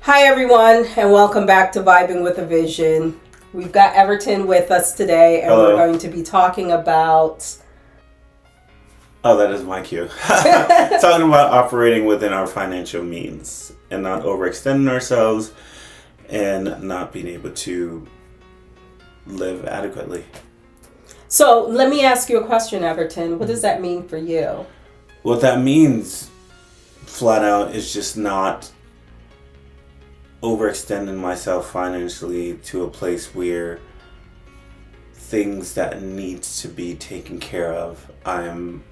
Hi everyone, and welcome back to Vibing with a Vision. We've got Everton with us today, and Hello. we're going to be talking about... Oh, that is my cue. Talking about operating within our financial means and not overextending ourselves and not being able to live adequately. So let me ask you a question, Everton. What does that mean for you? What that means, flat out, is just not overextending myself financially to a place where things that needs to be taken care of, I am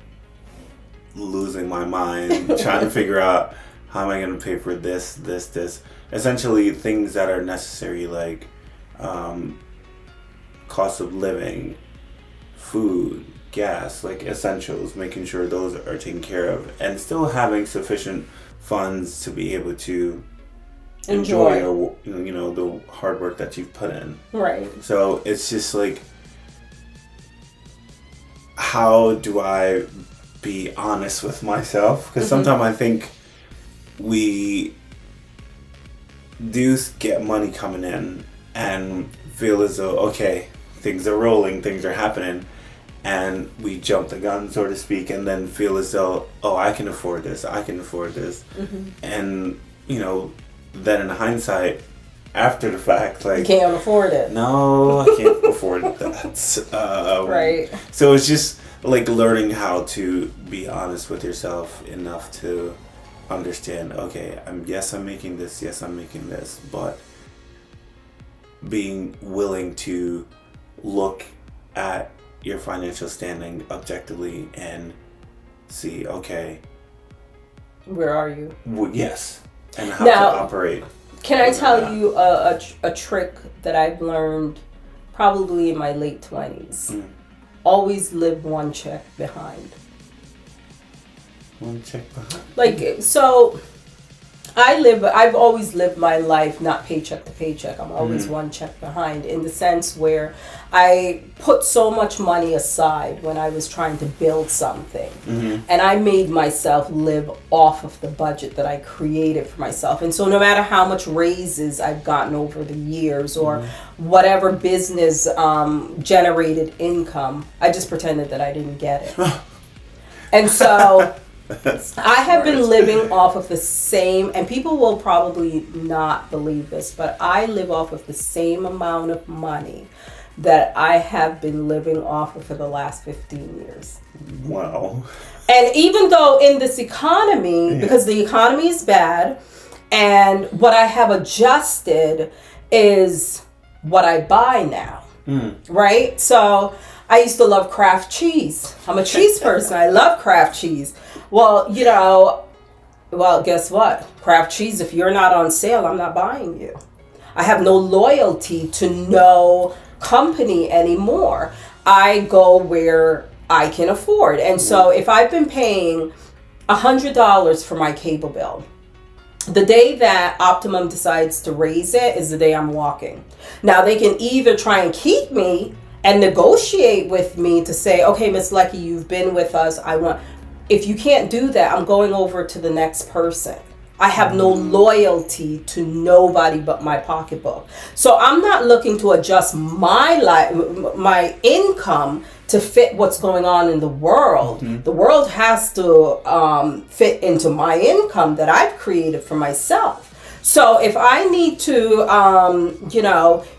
losing my mind trying to figure out how am I going to pay for this. Essentially things that are necessary, like cost of living, food, gas, like essentials, making sure those are taken care of and still having sufficient funds to be able to enjoy the hard work that you've put in. Right. So it's just like, how do I be honest with myself? Because sometimes I think we do get money coming in and feel as though, okay, things are rolling, things are happening, and we jump the gun, so to speak, and then feel as though, oh, I can afford this. And then in hindsight, after the fact, like, You can't afford it. no, I can't afford that. Right. So it's just like learning how to be honest with yourself enough to understand, okay, I'm making this, but being willing to look at your financial standing objectively and see, okay, Where are you? yes, and how Now, to operate. Can I tell you a trick that I've learned probably in my late 20s? Always live one check behind. One check behind. Like, so I've always lived my life not paycheck to paycheck. I'm always one check behind, in the sense where I put so much money aside when I was trying to build something. And I made myself live off of the budget that I created for myself. And so no matter how much raises I've gotten over the years or whatever business generated income, I just pretended that I didn't get it. And so I have been living off of the same, and people will probably not believe this, but I live off of the same amount of money that I have been living off of for the last 15 years. Wow. And even though in this economy, because the economy is bad, and what I have adjusted is what I buy now, right? So I used to love Kraft cheese. I'm a cheese person. I love Kraft cheese. Well, guess what? Kraft cheese, if you're not on sale, I'm not buying you. I have no loyalty to no company anymore. I go where I can afford. And so if I've been paying $100 for my cable bill, the day that Optimum decides to raise it is the day I'm walking. Now, they can either try and keep me and negotiate with me to say, okay, Miss Lecky, you've been with us. If you can't do that, I'm going over to the next person. I have no loyalty to nobody but my pocketbook. So I'm not looking to adjust my income to fit what's going on in the world. The world has to fit into my income that I've created for myself. So if I need to,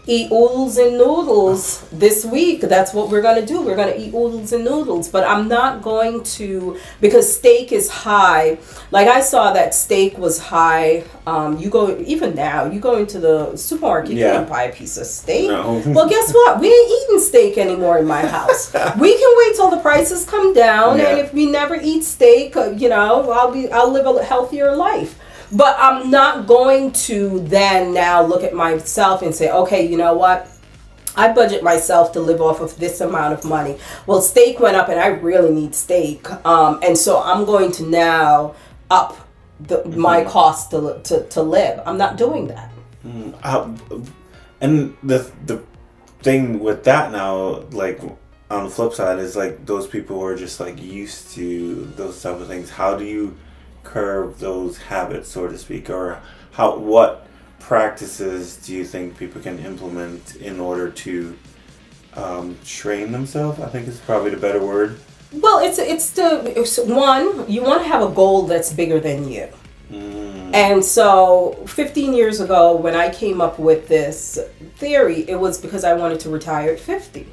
eat oodles and noodles this week, that's what we're going to do. We're going to eat oodles and noodles. But I'm not going to, because steak is high. Like, I saw that steak was high. Even now, you go into the supermarket, you can't buy a piece of steak. No. Well, guess what? We ain't eating steak anymore in my house. We can wait till the prices come down. And if we never eat steak, I'll live a healthier life. But I'm not going to then now look at myself and say, okay, you know what? I budget myself to live off of this amount of money. Well, steak went up and I really need steak. And so I'm going to now up my cost to live. I'm not doing that. And the thing with that now, like, on the flip side, is like those people who are just like used to those type of things. How do you curb those habits, so to speak, or what practices do you think people can implement in order to train themselves? I think is probably the better word. Well, it's one, you want to have a goal that's bigger than you. And so 15 years ago, when I came up with this theory, it was because I wanted to retire at 50.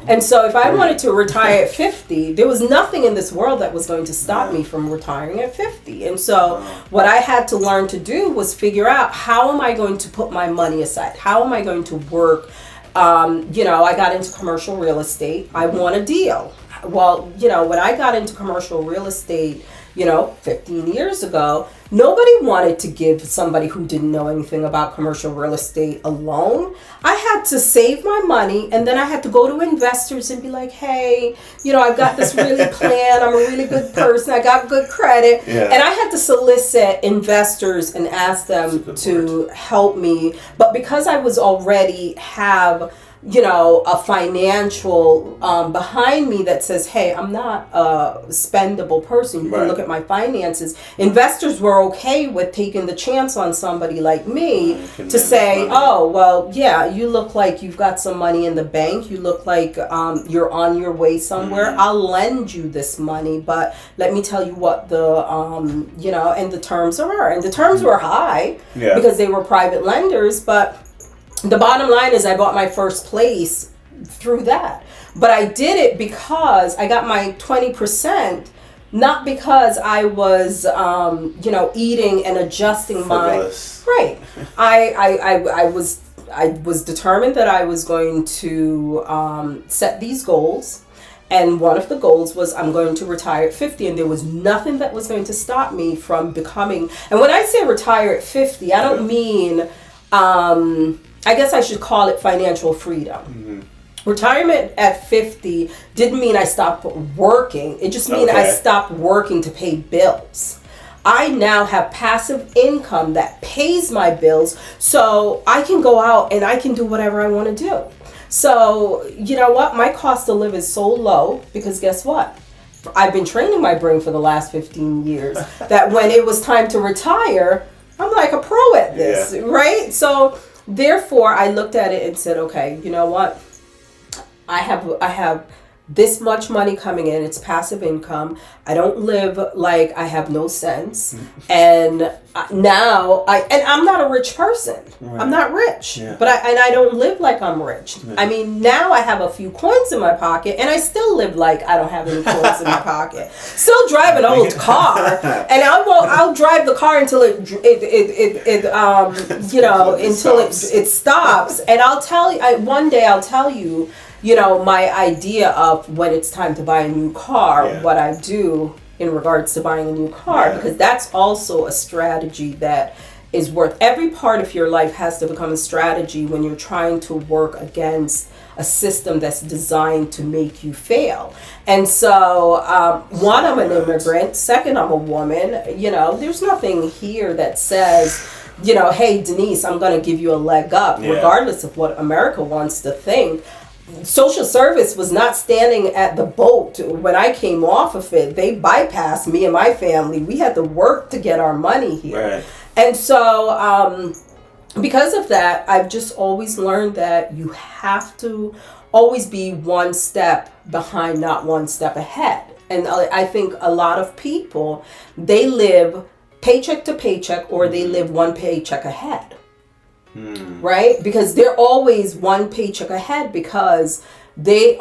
And so if I wanted to retire at 50, there was nothing in this world that was going to stop me from retiring at 50. And so what I had to learn to do was figure out, how am I going to put my money aside? How am I going to work? I got into commercial real estate. I won a deal. Well, when I got into commercial real estate, 15 years ago, nobody wanted to give somebody who didn't know anything about commercial real estate a loan. I had to save my money, and then I had to go to investors and be like, hey, I've got this really plan. I'm a really good person. I got good credit. Yeah. And I had to solicit investors and ask them to help me. But because I was already have a financial behind me that says, hey, I'm not a spendable person. You can look at my finances. Investors were okay with taking the chance on somebody like me to say, oh, well, yeah, you look like you've got some money in the bank. You look like you're on your way somewhere. I'll lend you this money, but let me tell you what the, and the terms are. And the terms were high because they were private lenders, but the bottom line is I bought my first place through that. But I did it because I got my 20%, not because I was, eating and adjusting my... Right. I was determined that I was going to set these goals. And one of the goals was I'm going to retire at 50, and there was nothing that was going to stop me from becoming... And when I say retire at 50, I don't mean... I guess I should call it financial freedom. Retirement at 50 didn't mean I stopped working. It just means I stopped working to pay bills. I now have passive income that pays my bills, so I can go out and I can do whatever I want to do. So, you know what? My cost to live is so low because guess what? I've been training my brain for the last 15 years that when it was time to retire, I'm like a pro at this, right? So therefore, I looked at it and said, okay, you know what? I have this much money coming in. It's passive income. I don't live like I have no sense. And now I'm not a rich person. Right. I'm not rich, but I don't live like I'm rich. Yeah. I mean, now I have a few coins in my pocket, and I still live like I don't have any coins in my pocket. Still drive an old car, and I'll drive the car until it stops. And I'll tell you, one day I'll tell you. My idea of when it's time to buy a new car, what I do in regards to buying a new car, because that's also a strategy that is worth. Every part of your life has to become a strategy when you're trying to work against a system that's designed to make you fail. And so, one, I'm an immigrant. Second, I'm a woman. There's nothing here that says, hey, Denise, I'm going to give you a leg up, regardless of what America wants to think. Social service was not standing at the boat when I came off of it. They bypassed me and my family. We had to work to get our money here. Right. And so because of that, I've just always learned that you have to always be one step behind, not one step ahead. And I think a lot of people, they live paycheck to paycheck, or they live one paycheck ahead. Right? Because they're always one paycheck ahead because they've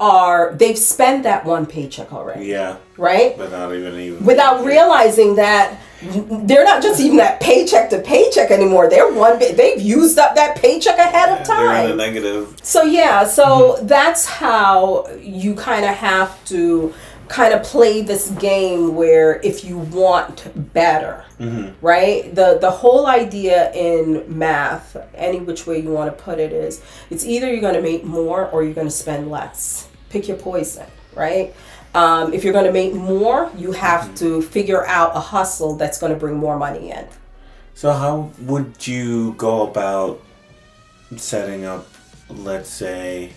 spent that one paycheck already. Yeah. Right? Without realizing that they're not just even that paycheck to paycheck anymore. They've used up that paycheck ahead of time. They're in the negative. So that's how you kind of have to kind of play this game where if you want better, right? The whole idea in math, any which way you want to put it, is it's either you're going to make more or you're going to spend less. Pick your poison, right? If you're going to make more, you have to figure out a hustle that's going to bring more money in. So how would you go about setting up, let's say,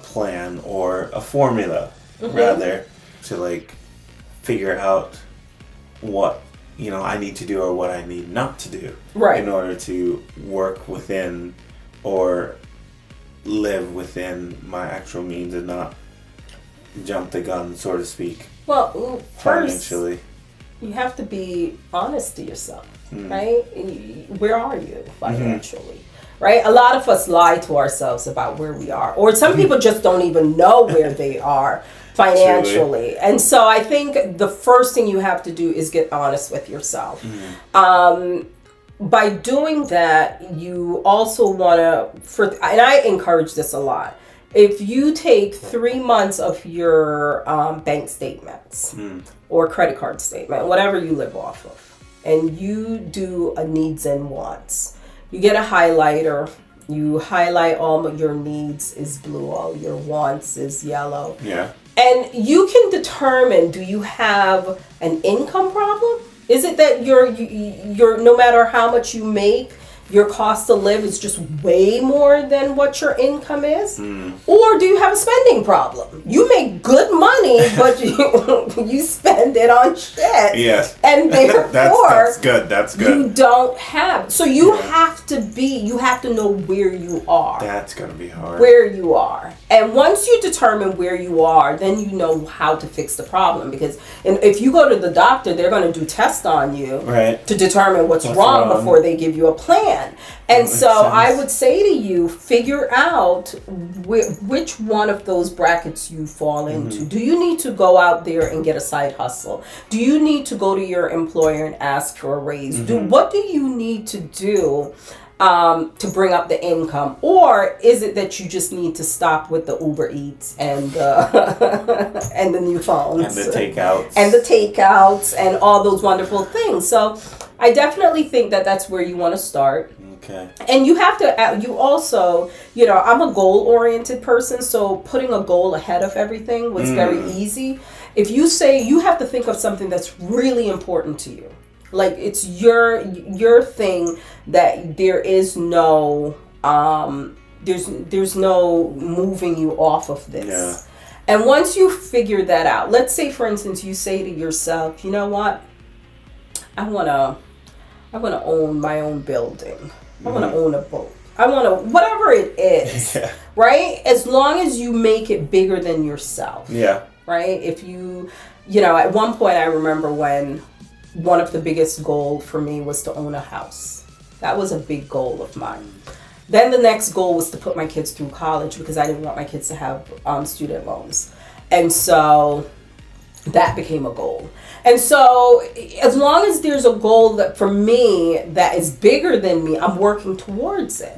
plan or a formula rather to figure out what I need to do or what I need not to do. Right. In order to work within or live within my actual means and not jump the gun, so to speak. Well, first, financially. you have to be honest to yourself, right? Where are you financially? Right? A lot of us lie to ourselves about where we are. Or some people just don't even know where they are financially. Truly. And so I think the first thing you have to do is get honest with yourself. By doing that, you also want to, and I encourage this a lot, if you take 3 months of your bank statements or credit card statement, whatever you live off of, and you do a needs and wants, you get a highlighter, you highlight all of your needs is blue, all your wants is yellow. Yeah. And you can determine, do you have an income problem? Is it that you're no matter how much you make, your cost to live is just way more than what your income is? Or do you have a spending problem? You make good money, but you spend it on shit. Yes. And therefore, that's good. That's good. You don't have. So you have to know where you are. That's going to be hard. Where you are. And once you determine where you are, then you know how to fix the problem. Because if you go to the doctor, they're going to do tests on you to determine what's wrong before they give you a plan. And so I would say to you, figure out which one of those brackets you fall into. Do you need to go out there and get a side hustle? Do you need to go to your employer and ask for a raise? What do you need to do to bring up the income? Or is it that you just need to stop with the Uber Eats and and the new phones? And the takeouts. And the takeouts and all those wonderful things. So I definitely think that that's where you want to start. Okay. And you have to, you also, I'm a goal-oriented person, so putting a goal ahead of everything was very easy. If you say, you have to think of something that's really important to you. Like it's your thing that there is no, there's no moving you off of this. Yeah. And once you figure that out, let's say for instance, you say to yourself, you know what? I want to own my own building. I want to own a boat. I want to, whatever it is, right? As long as you make it bigger than yourself. Yeah. Right? If you at one point I remember when one of the biggest goals for me was to own a house. That was a big goal of mine. Then the next goal was to put my kids through college because I didn't want my kids to have student loans. And so that became a goal. And so as long as there's a goal that for me that is bigger than me, I'm working towards it,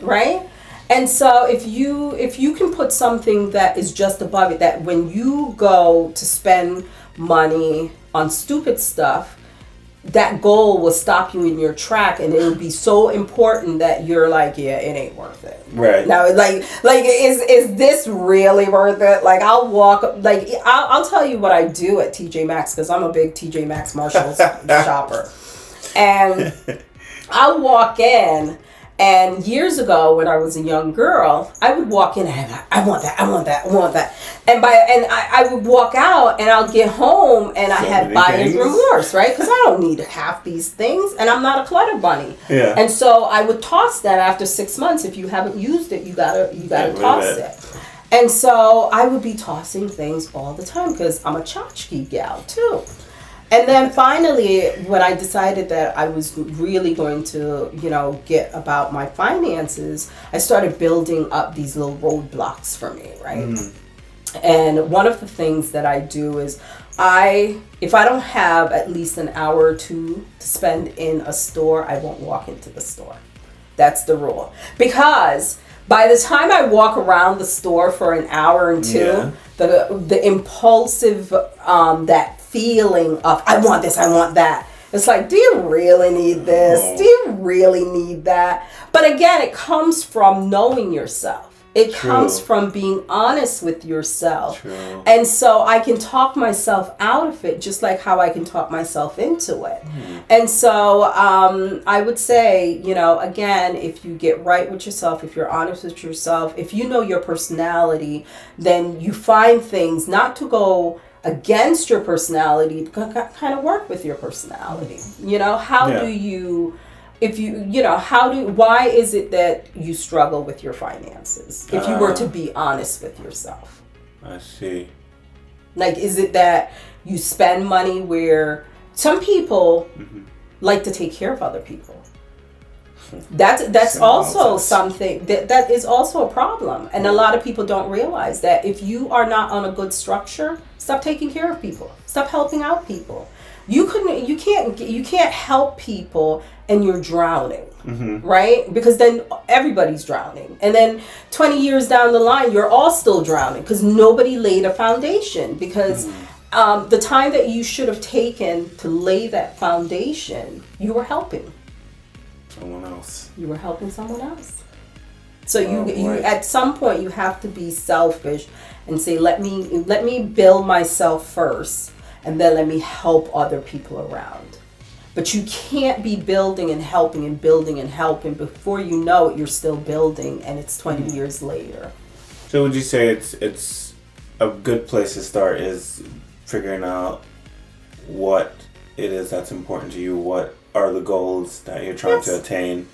right? And so if you can put something that is just above it, that when you go to spend money on stupid stuff, that goal will stop you in your track, and it will be so important that you're like, yeah, it ain't worth it. Right. Now, like is this really worth it? Like, I'll tell you what I do at TJ Maxx, because I'm a big TJ Maxx Marshalls shopper. And I'll walk in, and years ago when I was a young girl, I would walk in and I want that. And I would walk out and I'll get home and I had buyer's remorse, right? Because I don't need half these things and I'm not a clutter bunny. Yeah. And so I would toss that after 6 months. If you haven't used it, you gotta toss it. And so I would be tossing things all the time because I'm a tchotchke gal too. And then finally, when I decided that I was really going to, get about my finances, I started building up these little roadblocks for me, right? And one of the things that I do is if I don't have at least an hour or two to spend in a store, I won't walk into the store. That's the rule. Because by the time I walk around the store for an hour and two, the impulsive, that feeling of I want this, I want that. It's like, do you really need this? Do you really need that? But again, it comes from knowing yourself. It comes from being honest with yourself. And so I can talk myself out of it just like how I can talk myself into it. And so I would say, again, if you get right with yourself, if you're honest with yourself, if you know your personality, then you find things not to go against your personality, kind of work with your personality. You know, how do you, if you, you know, why is it that you struggle with your finances? If you were to be honest with yourself. I see. Like, is it that you spend money where some people like to take care of other people? That's also something that is also a problem, and a lot of people don't realize that if you are not on a good structure, stop taking care of people, stop helping out people. You can't help people and you're drowning, right? Because then everybody's drowning, and then 20 years down the line, you're all still drowning because nobody laid a foundation. Because the time that you should have taken to lay that foundation, you were helping someone else. You were helping someone else. So you at some point you have to be selfish and say, let me build myself first, and then let me help other people around. But you can't be building and helping and building and helping. Before you know it, you're still building, and it's 20 years later. So would you say it's a good place to start is figuring out what it is that's important to you, what are the goals that you're trying to attain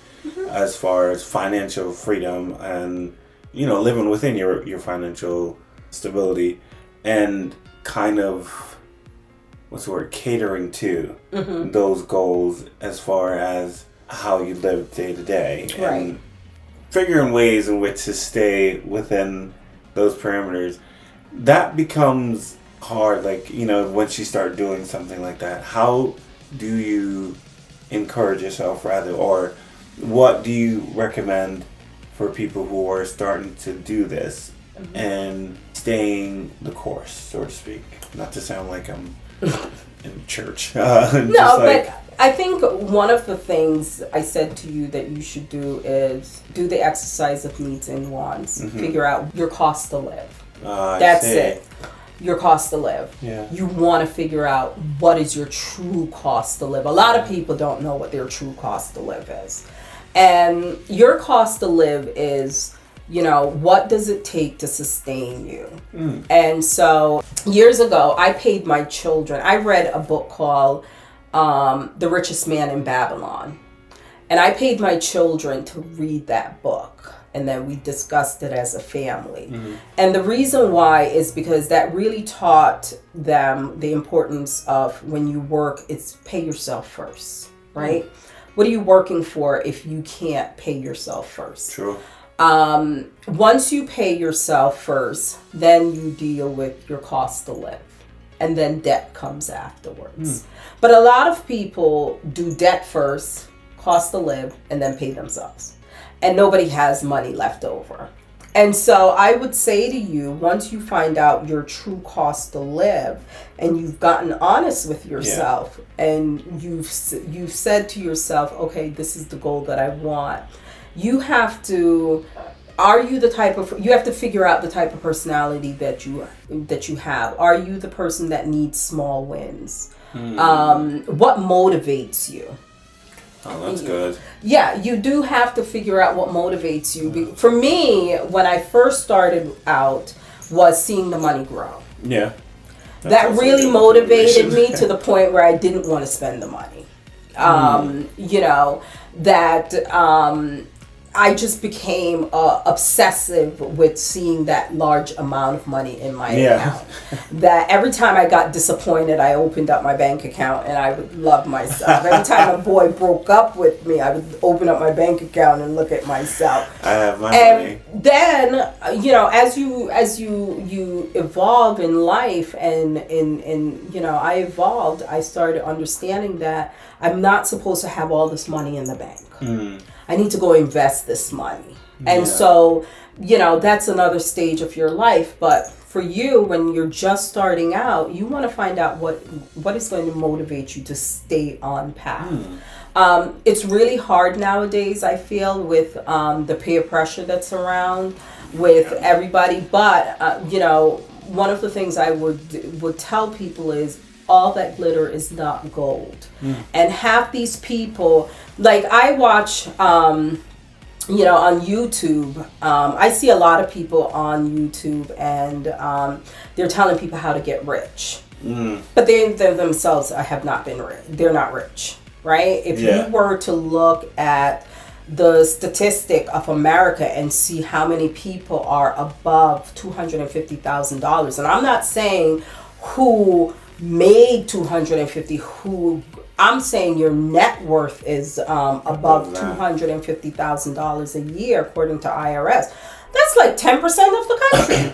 as far as financial freedom and, you know, living within your financial stability, and kind of, what's the word, catering to those goals as far as how you live day to day, and figuring ways in which to stay within those parameters. That becomes hard, like, you know, once you start doing something like that. How do you encourage yourself, rather, or what do you recommend for people who are starting to do this and staying the course, so to speak? Not to sound like I'm in church. No, but I think one of the things I said to you that you should do is do the exercise of needs and wants. Figure out your cost to live. That's it. Your cost to live. Yeah. You want to figure out what is your true cost to live. A lot of people don't know what their true cost to live is. And your cost to live is, you know, what does it take to sustain you? And so years ago, I paid my children. I read a book called The Richest Man in Babylon. And I paid my children to read that book. And then we discussed it as a family. And the reason why is because that really taught them the importance of, when you work, it's pay yourself first, right? What are you working for if you can't pay yourself first? True. Once you pay yourself first, then you deal with your cost to live. And then debt comes afterwards. But a lot of people do debt first, cost to live, and then pay themselves. And nobody has money left over. And so I would say to you, once you find out your true cost to live, and you've gotten honest with yourself, and you've said to yourself, okay, this is the goal that I want. You have to, you have to figure out the type of personality that you have. Are you the person that needs small wins? What motivates you? Oh, that's good. Yeah, you do have to figure out what motivates you. For me, when I first started out, was seeing the money grow. Yeah. That really motivated me to the point where I didn't want to spend the money. You know, that I just became obsessive with seeing that large amount of money in my account. That every time I got disappointed, I opened up my bank account and I would love myself. Every time a boy broke up with me, I would open up my bank account and look at myself. I have my money. Then, you know, as you evolve in life, and you know, I evolved, I started understanding that I'm not supposed to have all this money in the bank. I need to go invest this money. And so, you know, that's another stage of your life. But for you, when you're just starting out, you want to find out what is going to motivate you to stay on path. It's really hard nowadays, I feel, with the peer pressure that's around with everybody. But, you know, one of the things I would tell people is, all that glitter is not gold. And half these people, like I watch on YouTube, I see a lot of people on YouTube, and they're telling people how to get rich. But they themselves have not been rich. They're not rich, right? If you were to look at the statistic of America and see how many people are above $250,000, and I'm not saying who made 250, who I'm saying your net worth is above $250,000 a year according to IRS. That's like 10% of the country.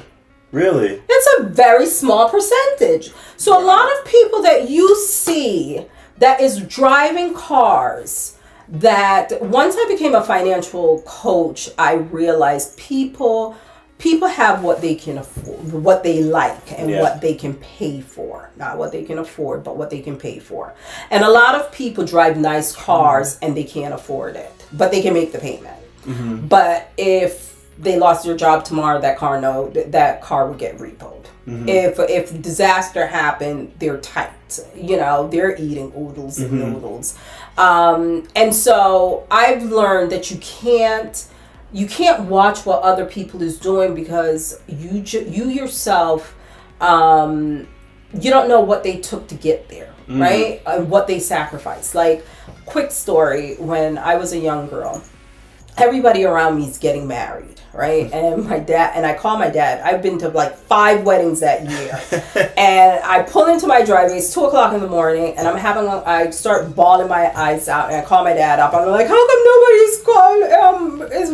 Really? It's a very small percentage. So a lot of people that you see that is driving cars, that once I became a financial coach, I realized people have what they can afford, what they like, and what they can pay for. Not what they can afford, but what they can pay for. And a lot of people drive nice cars and they can't afford it, but they can make the payment. But if they lost their job tomorrow, that car would get repoed. If disaster happened, they're tight. They're eating oodles and noodles. And so I've learned that you can't watch what other people is doing, because you yourself, you don't know what they took to get there, right? What they sacrificed. Like, quick story, when I was a young girl, everybody around me is getting married, right? And I call my dad. I've been to like 5 weddings that year. And I pull into my driveway, it's 2:00 in the morning, and I start bawling my eyes out, and I call my dad up. I'm like, how come nobody's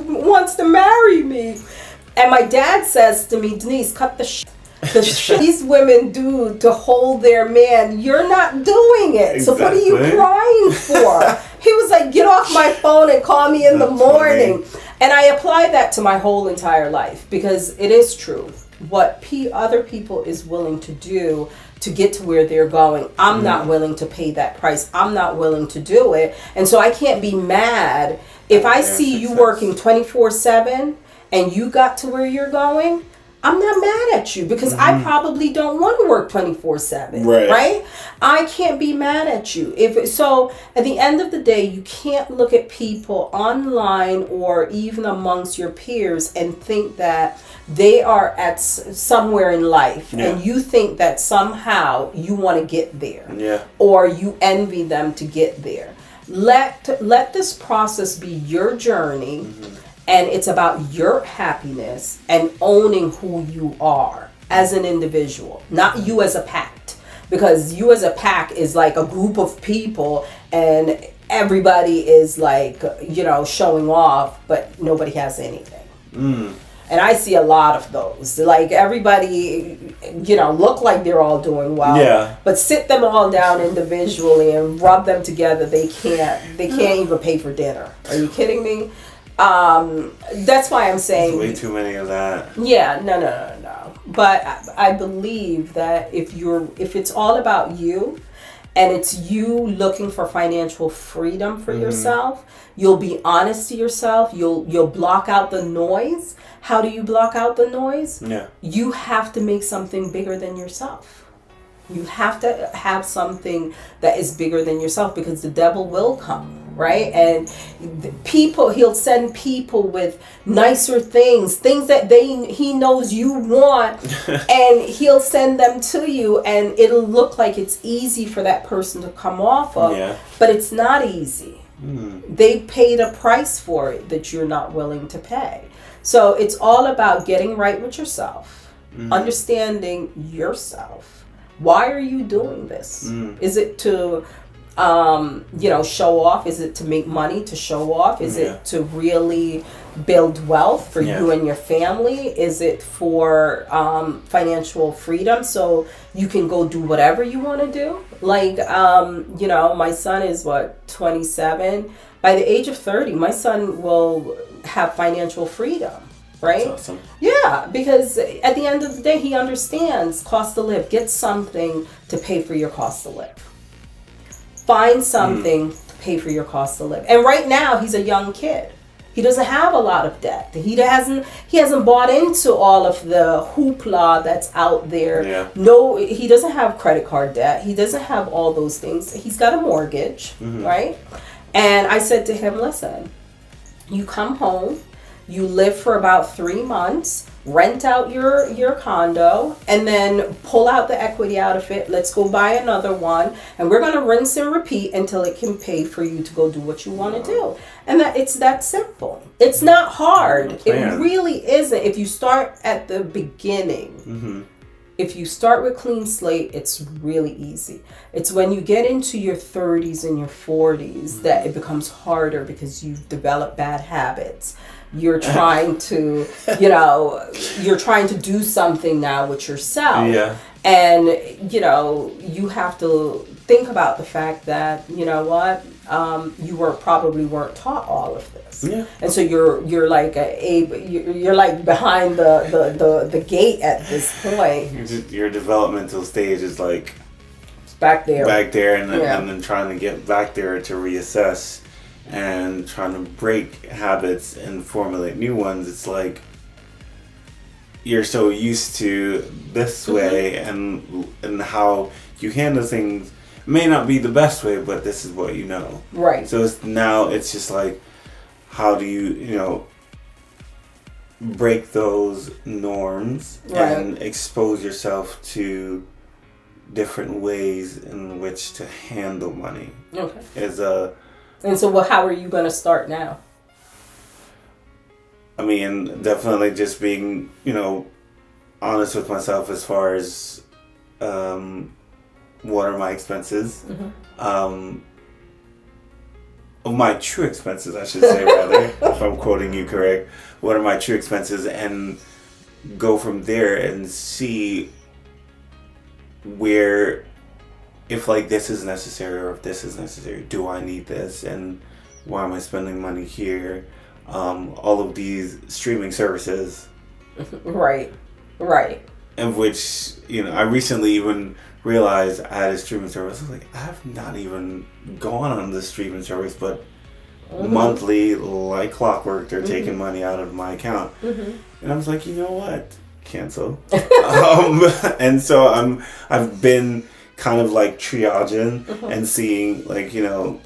wants to marry me? And my dad says to me, Denise, cut the shit these women do to hold their man. You're not doing it. Exactly. So what are you crying for? He was like, get off my phone and call me in the morning. Funny. And I applied that to my whole entire life, because it is true. What other people is willing to do to get to where they're going, I'm not willing to pay that price. I'm not willing to do it. And so I can't be mad if I see you working 24/7 and you got to where you're going. I'm not mad at you, because I probably don't want to work 24/7, right? I can't be mad at you. So at the end of the day, you can't look at people online or even amongst your peers and think that they are at somewhere in life, and you think that somehow you want to get there, or you envy them to get there. Let this process be your journey. And it's about your happiness and owning who you are as an individual, not you as a pack. Because you as a pack is like a group of people, and everybody is like, showing off, but nobody has anything. And I see a lot of those. Like, everybody, look like they're all doing well. But sit them all down individually and rub them together. They can't even pay for dinner. Are you kidding me? That's why I'm saying there's way too many of that. Yeah, no. But I believe that if it's all about you, and it's you looking for financial freedom for yourself, you'll be honest to yourself. You'll block out the noise. How do you block out the noise? You have to make something bigger than yourself. You have to have something that is bigger than yourself, because the devil will come, right? And he'll send people with nicer things that he knows you want, and he'll send them to you, and it'll look like it's easy for that person to come off of, but it's not easy. They paid a price for it that you're not willing to pay. So it's all about getting right with yourself, understanding yourself. Why are you doing this? Is it to, show off? Is it to make money to show off? Is it to really build wealth for you and your family? Is it for financial freedom so you can go do whatever you want to do? Like, my son is 27. By the age of 30, my son will have financial freedom. Right? That's awesome. Yeah, because at the end of the day, he understands cost to live. Get something to pay for your cost to live. Find something to pay for your cost to live. And right now, he's a young kid. He doesn't have a lot of debt. He hasn't bought into all of the hoopla that's out there. No, he doesn't have credit card debt. He doesn't have all those things. He's got a mortgage, right? And I said to him, listen, You come home, you live for about 3 months, rent out your condo, and then pull out the equity out of it. Let's go buy another one, and we're going to rinse and repeat until it can pay for you to go do what you want to do. And it's that simple. It's not hard. It really isn't. If you start at the beginning, if you start with clean slate, it's really easy. It's when you get into your 30s and your 40s that it becomes harder because you've developed bad habits. You're trying to, you're trying to do something now with yourself. Yeah. And, you have to think about the fact that, you probably weren't taught all of this. Yeah. And so you're like you're like behind the gate at this point. Your developmental stage is like back there, and then trying to get back there to reassess and trying to break habits and formulate new ones. It's like you're so used to this way, and how you handle things may not be the best way, but this is what you know. Right. So it's just like, how do you break those norms and expose yourself to different ways in which to handle money? Okay. And so, how are you going to start now? I mean, definitely just being, honest with myself as far as what are my expenses. My true expenses, I should say, rather, if I'm quoting you correct. What are my true expenses? And go from there and see where, if like this is necessary or if this is necessary, do I need this, and why am I spending money here? All of these streaming services, right, of which I recently even realized I had a streaming service. I was like, I have not even gone on this streaming service, but monthly, like clockwork, they're taking money out of my account, and I was like, you know what, cancel. And so I've been kind of like triaging and seeing, like, even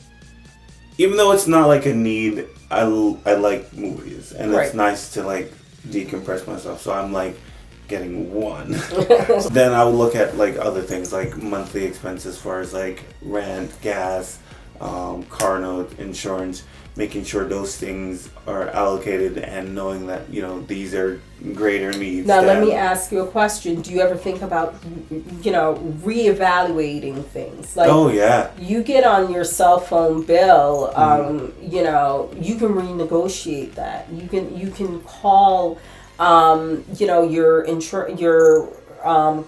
though it's not like a need, I like movies, and it's nice to like decompress myself, so I'm like getting one. Then I would look at like other things like monthly expenses, as far as like rent, gas, car note, insurance, making sure those things are allocated, and knowing that these are greater needs. Now let me ask you a question. Do you ever think about reevaluating things? Like, oh yeah, you get on your cell phone bill, you can renegotiate that. You can call your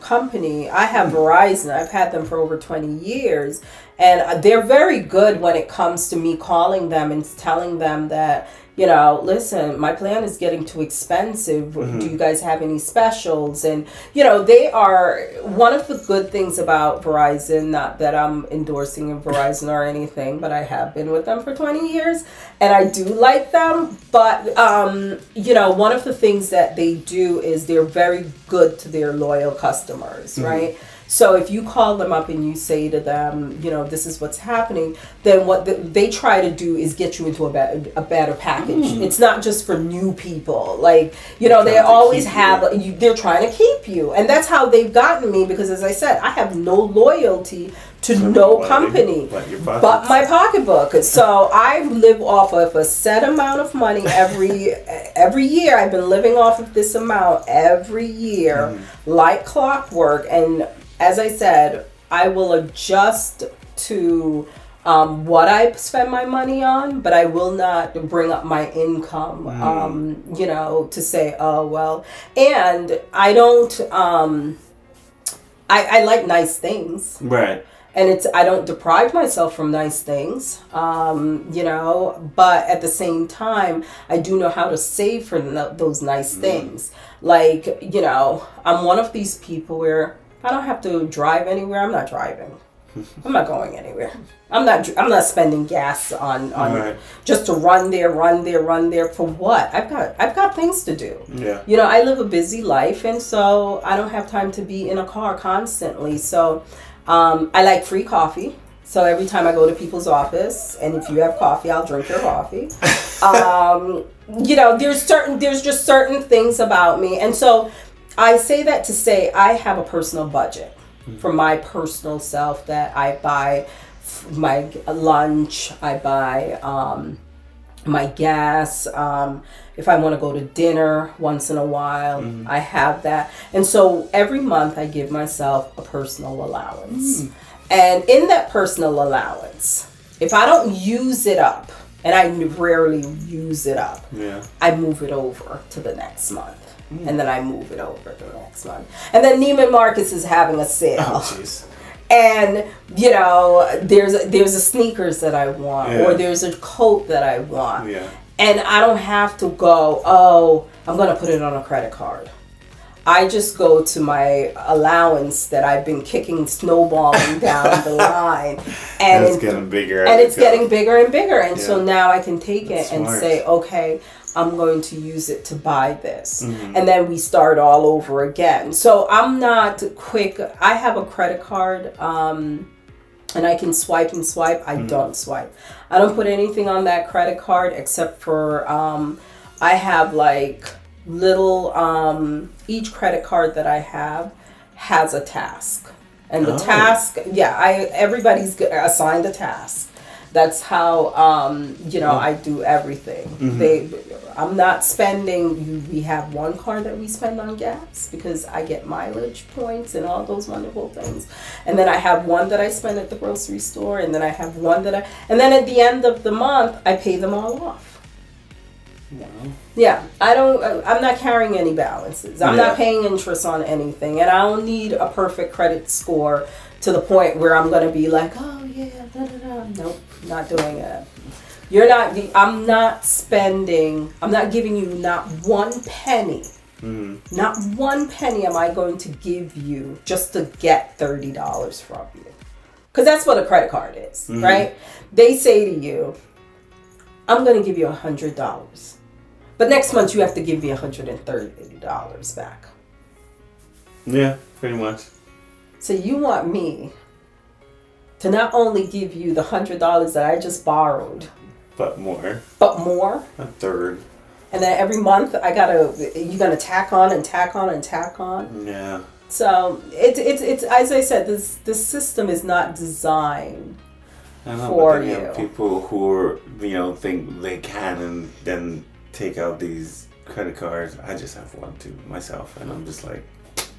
company. I have Verizon. I've had them for over 20 years, and they're very good when it comes to me calling them and telling them that, listen, my plan is getting too expensive. Do you guys have any specials? And, they are one of the good things about Verizon, not that I'm endorsing Verizon or anything, but I have been with them for 20 years and I do like them. But, one of the things that they do is they're very good to their loyal customers, right? So if you call them up and you say to them, this is what's happening, then what they try to do is get you into a better package. It's not just for new people. Like, they always have, they're trying to keep you. And that's how they've gotten me, because as I said, I have no loyalty to no company but my pocketbook. So I live off of a set amount of money every year. I've been living off of this amount every year, like clockwork. And as I said, I will adjust to what I spend my money on, but I will not bring up my income, to say, oh, well. And I don't, I like nice things. Right. And I don't deprive myself from nice things, but at the same time, I do know how to save for those nice things. Like, I'm one of these people where I don't have to drive anywhere. I'm not driving. I'm not going anywhere. I'm not spending gas on just to run there for what? I've got things to do. Yeah. I live a busy life, and so I don't have time to be in a car constantly. So I like free coffee. So every time I go to people's office, and if you have coffee, I'll drink your coffee. There's just certain things about me. And so I say that to say I have a personal budget for my personal self that I buy my lunch, I buy my gas, if I want to go to dinner once in a while, I have that. And so every month I give myself a personal allowance. And in that personal allowance, if I don't use it up, and I rarely use it up, I move it over to the next month. And then I move it over to the next month. And then Neiman Marcus is having a sale. Oh, jeez. And, there's a sneakers that I want, or there's a coat that I want. Yeah. And I don't have to go, I'm going to put it on a credit card. I just go to my allowance that I've been kicking, snowballing down the line. And it's getting bigger. And it's getting bigger and bigger. And so now I can take That's it and smart. say, okay, I'm going to use it to buy this. And then we start all over again. So I'm not quick. I have a credit card and I can swipe and swipe. I don't swipe. I don't put anything on that credit card except for I have like little each credit card that I have has a task. And the task, everybody's assigned a task. That's how I do everything. I'm not spending. We have one card that we spend on gas because I get mileage points and all those wonderful things. And then I have one that I spend at the grocery store, and then I have one and then at the end of the month I pay them all off. Wow. Yeah, I'm not carrying any balances. I'm not paying interest on anything, and I don't need a perfect credit score to the point where I'm going to be like, oh yeah, da da da. Nope, not doing it. I'm not spending, I'm not giving you not one penny. Not one penny am I going to give you just to get $30 from you. Because that's what a credit card is, right? They say to you, I'm going to give you $100. But next month you have to give me $130 back. Yeah, pretty much. So you want me to not only give you the $100 that I just borrowed, but more. A third. And then every month you're gonna tack on and tack on and tack on. Yeah. So it's as I said, this system is not designed for you. Have people who think they can and then take out these credit cards. I just have one too myself, and I'm just like,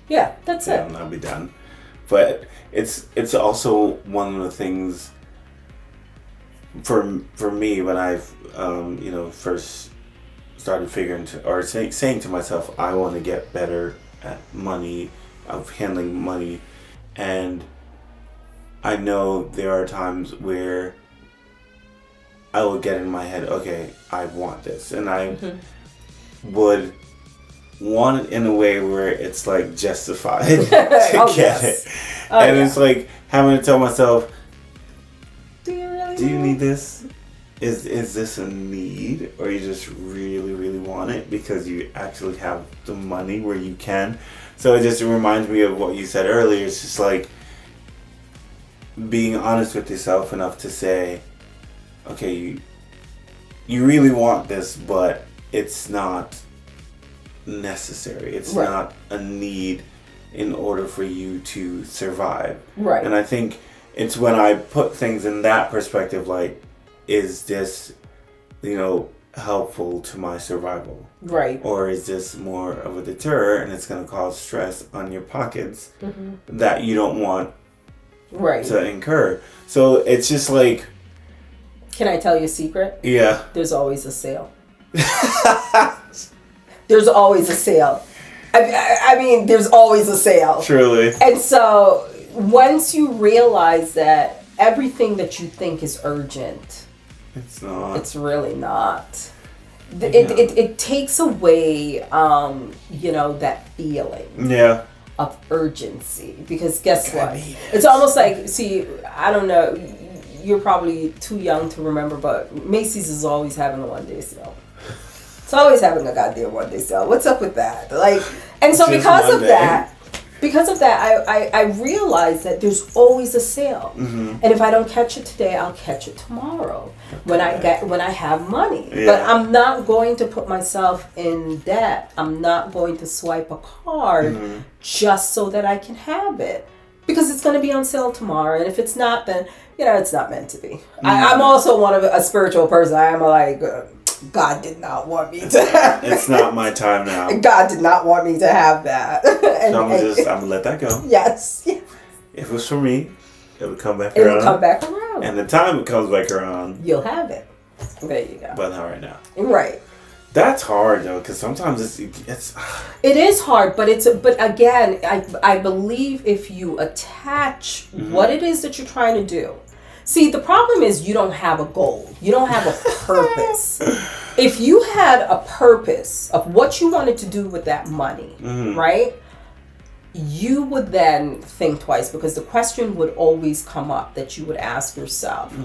that's it. And I'll be done. But it's also one of the things for me when I've first started figuring saying to myself, I want to get better at money, of handling money, and I know there are times where I will get in my head, okay, I want this, and I would want it in a way where it's like justified to get it. And it's like having to tell myself, do you need this? Is this a need, or you just really, really want it because you actually have the money where you can? So it just reminds me of what you said earlier. It's just like being honest with yourself enough to say, okay, you really want this, but it's not necessary. It's not a need in order for you to survive. Right. And I think it's when I put things in that perspective, like, is this, helpful to my survival? Right. Or is this more of a deterrent and it's going to cause stress on your pockets that you don't want to incur? So it's just like... Can I tell you a secret? Yeah. There's always a sale. There's always a sale. I mean, there's always a sale. Truly. And so once you realize that everything that you think is urgent, it's not. It's really not. It takes away, that feeling. Yeah. Of urgency. Because guess what? It's almost like, see, I don't know, you're probably too young to remember, but Macy's is always having a one-day sale. It's always having a goddamn one-day sale. What's up with that? And so because of that, because of that, I realized that there's always a sale, and if I don't catch it today, I'll catch it tomorrow when I have money. Yeah. But I'm not going to put myself in debt. I'm not going to swipe a card just so that I can have it, because it's going to be on sale tomorrow, and if it's not, then it's not meant to be. I'm also a spiritual person. I'm like, God did not want me to have It's not my time now. God did not want me to have that. So I'm gonna let that go. Yes. If it was for me, it would come back It around. will come back around. And the time it comes back around, you'll have it. There you go. But not right now. Right. That's hard though, because sometimes it's. It is hard, but but again, I believe if you attach what it is that you're trying to do. See, the problem is you don't have a goal. You don't have a purpose. If you had a purpose of what you wanted to do with that money, right? You would then think twice, because the question would always come up that you would ask yourself.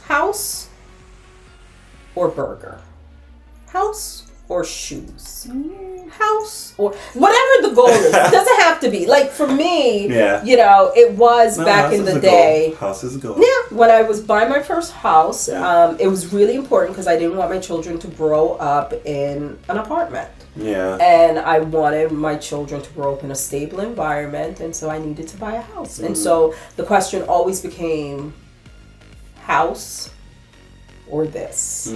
House or burger? House or shoes? House or whatever the goal is. It doesn't have to be. Like for me, it was back in the day. House is a goal. Yeah, when I was buying my first house, it was really important because I didn't want my children to grow up in an apartment. Yeah. And I wanted my children to grow up in a stable environment, and so I needed to buy a house. And so the question always became house or this.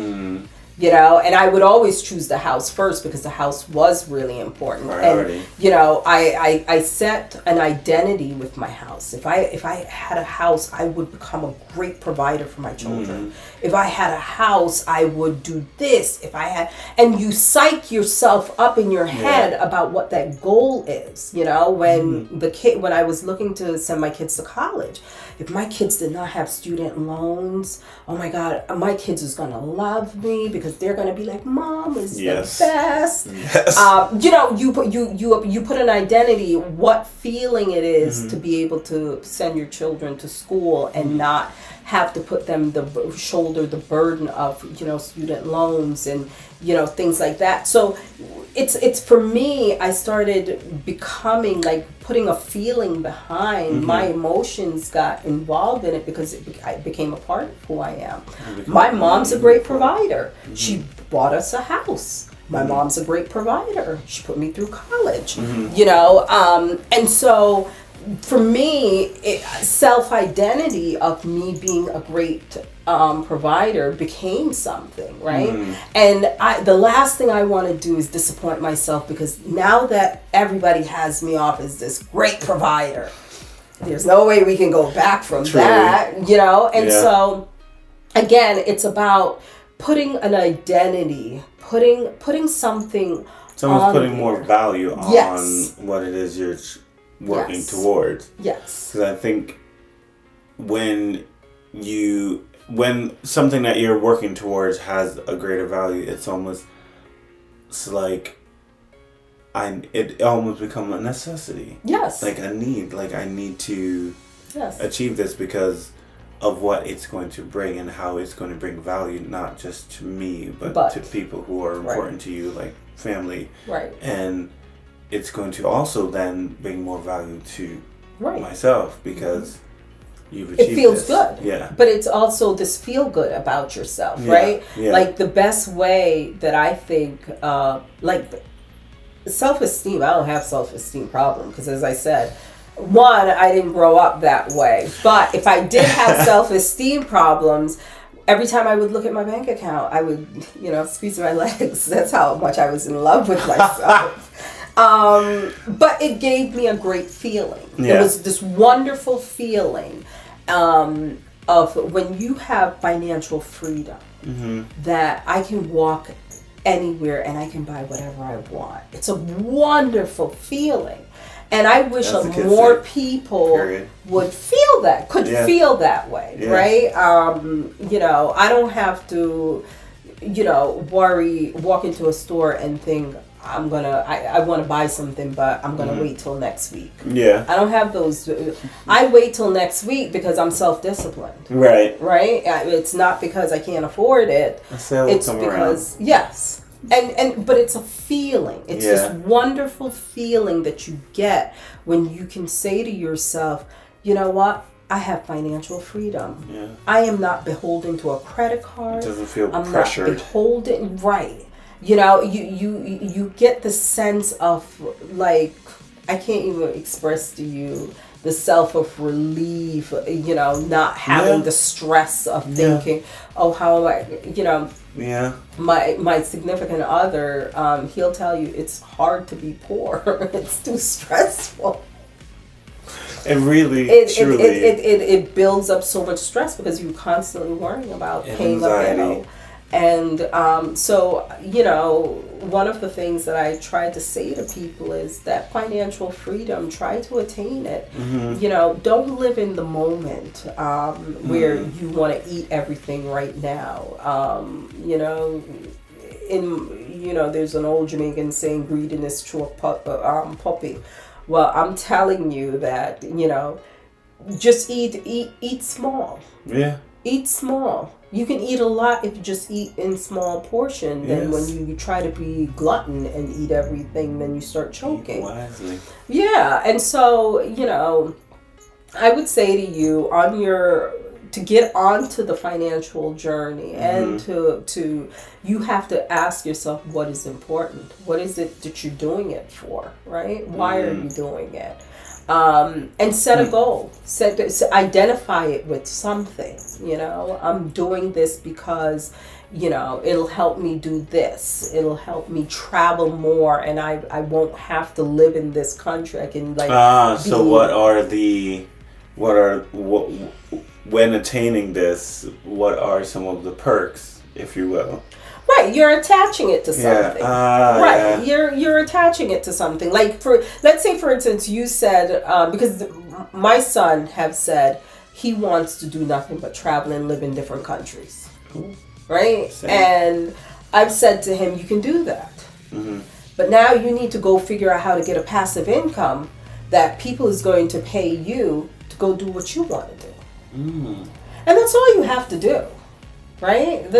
And I would always choose the house first because the house was really important. Priority. And I set an identity with my house. If I had a house, I would become a great provider for my children. If I had a house, I would do this. And you psych yourself up in your head about what that goal is. When I was looking to send my kids to college, if my kids did not have student loans, oh my God, my kids is gonna love me because they're gonna be like, Mom is the best. Yes. You put an identity, what feeling it is to be able to send your children to school and not have to put them shoulder the burden of student loans and things like that. So it's for me, I started becoming like putting a feeling behind my emotions, got involved in it because it became a part of who I am. My mom's a great provider. She bought us a house. My mom's a great provider. She put me through college. And so for me, self-identity of me being a great provider became something, right? And the last thing I want to do is disappoint myself, because now that everybody has me off as this great provider, there's no way we can go back from that, And so, again, it's about putting an identity, putting something. Someone's putting more value on what it is you're working towards. Yes. Because I think when something that you're working towards has a greater value, it almost becomes a necessity. Yes. Like a need. Like I need to achieve this because of what it's going to bring and how it's going to bring value, not just to me, but to people who are important to you, like family. Right. And it's going to also then bring more value to myself because you've achieved it feels this. good. Yeah. But it's also this feel good about yourself, right? Yeah. Like the best way that I think, self-esteem, I don't have self-esteem problem because, as I said, one, I didn't grow up that way. But if I did have self-esteem problems, every time I would look at my bank account, I would, squeeze my legs. That's how much I was in love with myself. But it gave me a great feeling. Yeah. It was this wonderful feeling of when you have financial freedom, that I can walk anywhere and I can buy whatever I want. It's a wonderful feeling. And I wish more people would feel that, feel that way, right? I don't have to, worry, walk into a store and think, I want to buy something, but I'm going to wait till next week. Yeah. I don't have those. I wait till next week because I'm self-disciplined. Right. Right? It's not because I can't afford it. A sale will it's come because, around. yes. But it's a feeling. It's this wonderful feeling that you get when you can say to yourself, you know what? I have financial freedom. Yeah. I am not beholden to a credit card. It doesn't feel I'm pressured. not beholden, right? You know, you get the sense of, like, I can't even express to you the self of relief, you know, not having the stress of thinking, oh, how am I, you know. Yeah. My significant other, he'll tell you it's hard to be poor. It's too stressful. It really, truly. It builds up so much stress because you're constantly worrying about paying a bill. And so, you know, one of the things that I try to say to people is that financial freedom, try to attain it. Mm-hmm. You know, don't live in the moment where you want to eat everything right now. You know, there's an old Jamaican saying, greediness to a puppy. Well, I'm telling you that, you know, just eat small. Yeah. Eat small. You can eat a lot if you just eat in small portion. Then when you try to be glutton and eat everything, then you start choking. Eat wisely. Yeah, and so, you know, I would say to you to get onto the financial journey and to you have to ask yourself what is important. What is it that you're doing it for, right? Why are you doing it? And set a goal. Identify it with something. You know, I'm doing this because, you know, it'll help me do this. It'll help me travel more, and I won't have to live in this country. I can when attaining this, what are some of the perks, if you will? Right, you're attaching it to something. Right, you're attaching it to something. Like, let's say, for instance, you said, because my son have said he wants to do nothing but travel and live in different countries. Cool. Right? Same. And I've said to him, you can do that. Mm-hmm. But now you need to go figure out how to get a passive income that people is going to pay you to go do what you want to do. And that's all you have to do. Right?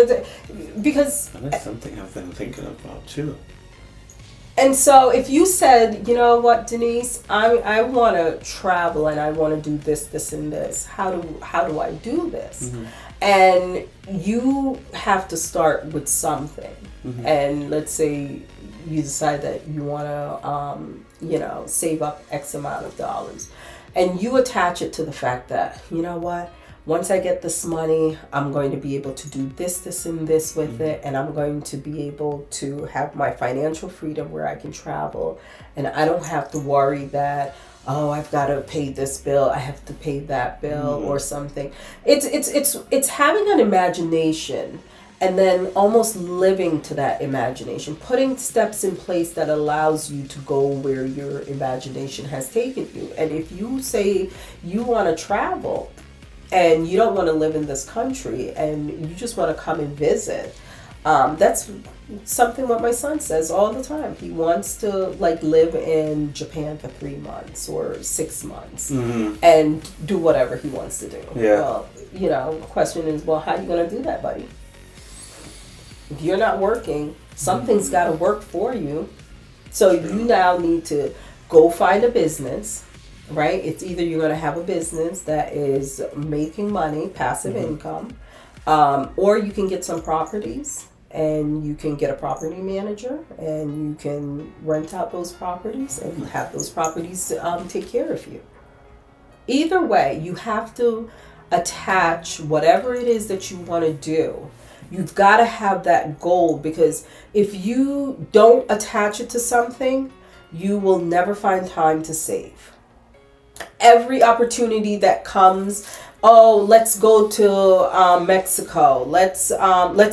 Because that's something I've been thinking about too. And so if you said, you know what, Denise, I want to travel and I want to do this, and this. How do I do this? Mm-hmm. And you have to start with something. Mm-hmm. And let's say you decide that you want to, save up X amount of dollars. And you attach it to the fact that, you know what, once I get this money, I'm going to be able to do this, and this with it. And I'm going to be able to have my financial freedom where I can travel. And I don't have to worry that, oh, I've got to pay this bill, I have to pay that bill or something. It's having an imagination and then almost living to that imagination, putting steps in place that allows you to go where your imagination has taken you. And if you say you want to travel and you don't want to live in this country and you just want to come and visit, that's something what my son says all the time. He wants to live in Japan for 3 months or 6 months and do whatever he wants to do. Yeah. Well, the question is, well, how are you going to do that, buddy? If you're not working, something's got to work for you. So you now need to go find a business, right? It's either you're going to have a business that is making money, passive income, or you can get some properties and you can get a property manager and you can rent out those properties and have those properties take care of you. Either way, you have to attach whatever it is that you want to do. You've got to have that goal, because if you don't attach it to something, you will never find time to save. Every opportunity that comes, oh, let's go to Mexico, let's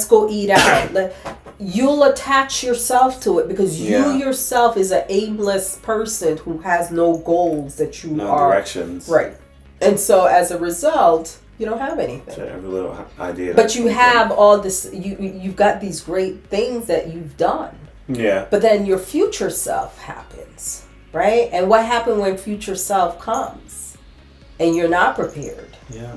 go eat out. You'll attach yourself to it because you yourself is an aimless person who has no goals that you no directions. Right. And so as a result, you don't have anything. So every little idea. But you have all this. You've got these great things that you've done. Yeah. But then your future self happens, right? And what happens when future self comes, and you're not prepared? Yeah.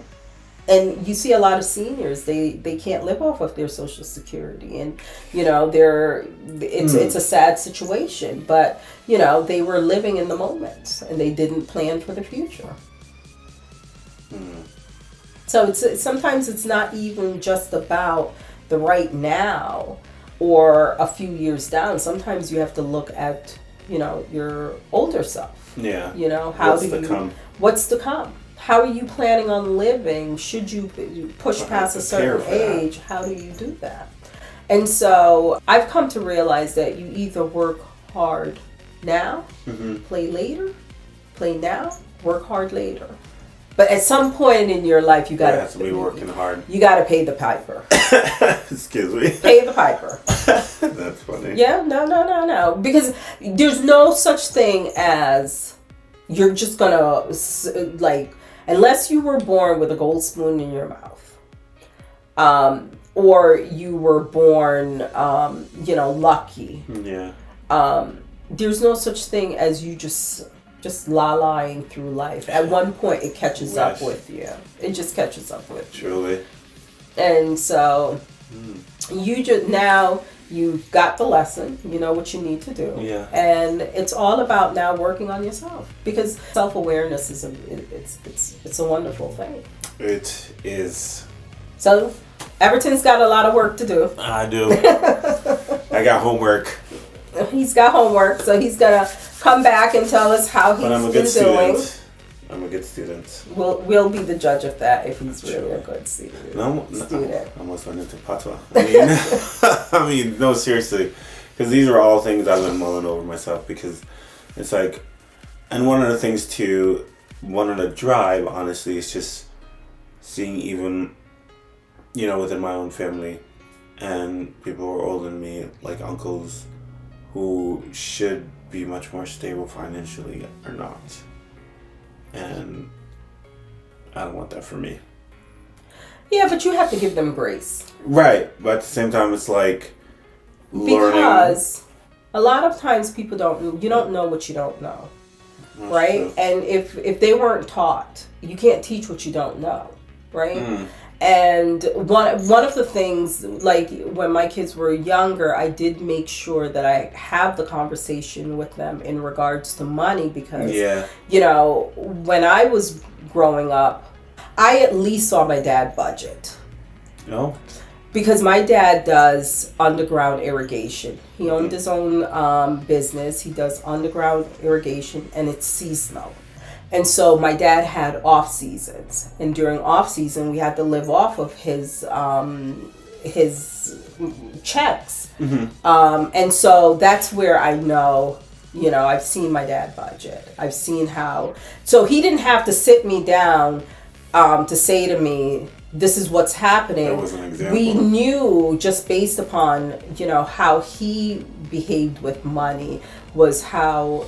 And you see a lot of seniors, they can't live off of their Social Security, and it's a sad situation, but they were living in the moment and they didn't plan for the future. So sometimes it's not even just about the right now or a few years down. Sometimes you have to look at your older self. Yeah. What's to come? How are you planning on living? Should you push past a certain age? How do you do that? And so I've come to realize that you either work hard now, play later, play now, work hard later. But at some point in your life, you gotta have to be working hard. You gotta pay the piper. Excuse me. Pay the piper. That's funny. Yeah, no. Because there's no such thing as you're just gonna unless you were born with a gold spoon in your mouth, or you were born, lucky. Yeah. There's no such thing as you just la-lying through life. At one point, it catches up with you. It just catches up with you. Truly. And so, you've got the lesson. You know what you need to do. Yeah. And it's all about now working on yourself, because self-awareness is it's a wonderful thing. It is. So, Everton's got a lot of work to do. I do. I got homework. He's got homework, so he's gonna come back and tell us how he's been doing. I'm a good student. We'll be the judge of that if he's really a good student. I almost went into patois. I mean, no, seriously, because these are all things I've been mulling over myself. Because it's like, and one of the things too, one of the drive, honestly, is just seeing even, within my own family, and people who are older than me, like uncles, who should be much more stable financially, are not. And I don't want that for me. Yeah, but you have to give them grace. Right, but at the same time, it's like learning. Because a lot of times people you don't know what you don't know. That's right? True. And if they weren't taught, you can't teach what you don't know, right? And one of the things, like when my kids were younger, I did make sure that I have the conversation with them in regards to money, because, when I was growing up, I at least saw my dad budget. No. Because my dad does underground irrigation. He owned his own business. He does underground irrigation, and it's seasonal. And so my dad had off seasons, and during off season we had to live off of his checks. And so that's where I know, I've seen my dad budget. I've seen how. So he didn't have to sit me down to say to me, this is what's happening. That was an example. We knew just based upon, how he behaved with money was how,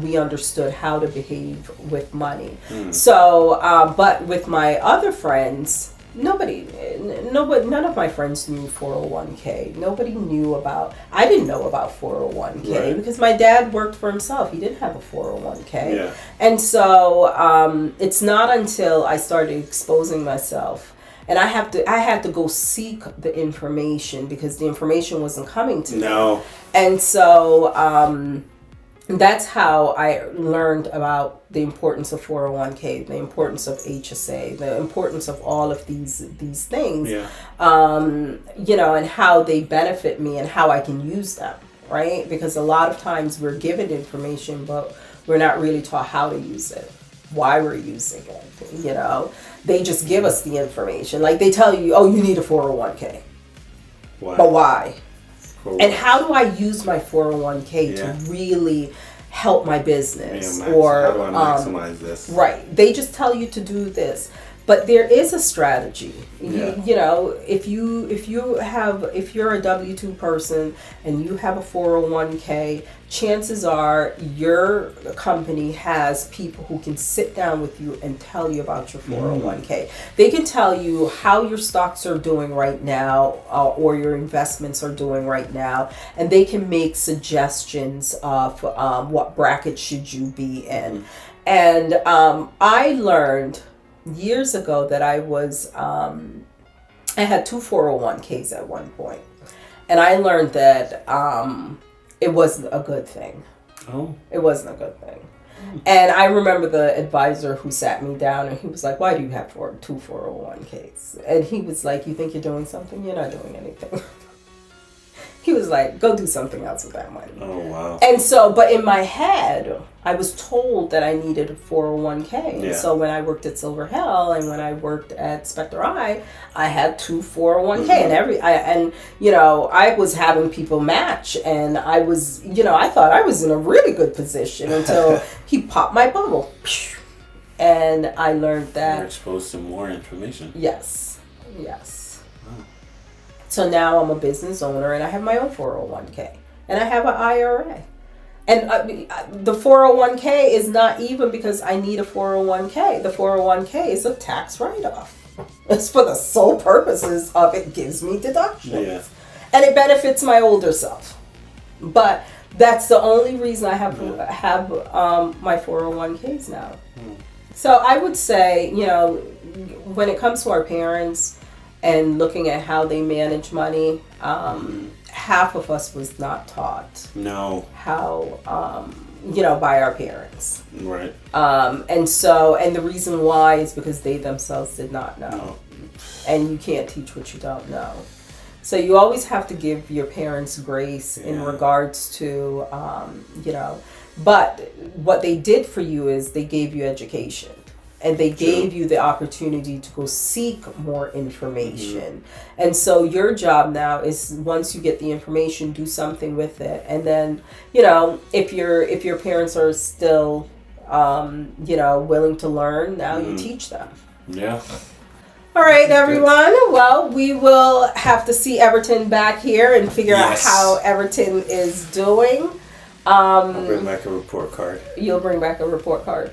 we understood how to behave with money. So, but with my other friends, none of my friends knew 401k. Nobody knew I didn't know about 401k because my dad worked for himself. He didn't have a 401k. Yeah. And so it's not until I started exposing myself, and I had to go seek the information because the information wasn't coming to me. No. And so that's how I learned about the importance of 401k, the importance of HSA, the importance of all of these things, and how they benefit me and how I can use them, right? Because a lot of times we're given information, but we're not really taught how to use it, why we're using it, They just give us the information. Like they tell you, oh, you need a 401k. Why? But why? And What? how do I use my 401k to really help my business? How do I maximize this? Right. They just tell you to do this. But there is a strategy. If you're a W-2 person and you have a 401k, chances are your company has people who can sit down with you and tell you about your 401k. They can tell you how your stocks are doing right now or your investments are doing right now, and they can make suggestions of what bracket should you be in. And I learned years ago that I was, I had two 401ks at one point. And I learned that it wasn't a good thing. Oh. It wasn't a good thing. And I remember the advisor who sat me down and he was like, why do you have two 401ks? And he was like, you think you're doing something? You're not doing anything. He was like, go do something else with that money. Oh, wow. And so, but in my head, I was told that I needed a 401k. And so when I worked at Silver Hill and when I worked at Spectre I had two 401k and I was having people match and I was, I thought I was in a really good position until he popped my bubble. And I learned that. You're exposed to more information. Yes. So now I'm a business owner and I have my own 401k and I have an IRA. And the 401k is not even because I need a 401k. The 401k is a tax write-off. It's for the sole purposes of it gives me deductions. Yeah. And it benefits my older self. But that's the only reason I have my 401ks now. So I would say, when it comes to our parents and looking at how they manage money, half of us was not taught. No. How, by our parents. Right. And the reason why is because they themselves did not know. No. And you can't teach what you don't know. So you always have to give your parents grace in regards to, but what they did for you is they gave you education. And they gave you the opportunity to go seek more information. And so your job now is once you get the information, do something with it. And then, if your parents are still, willing to learn, now you teach them. Yeah. All right, everyone. Well, we will have to see Everton back here and figure out how Everton is doing. I'll bring back a report card. You'll bring back a report card.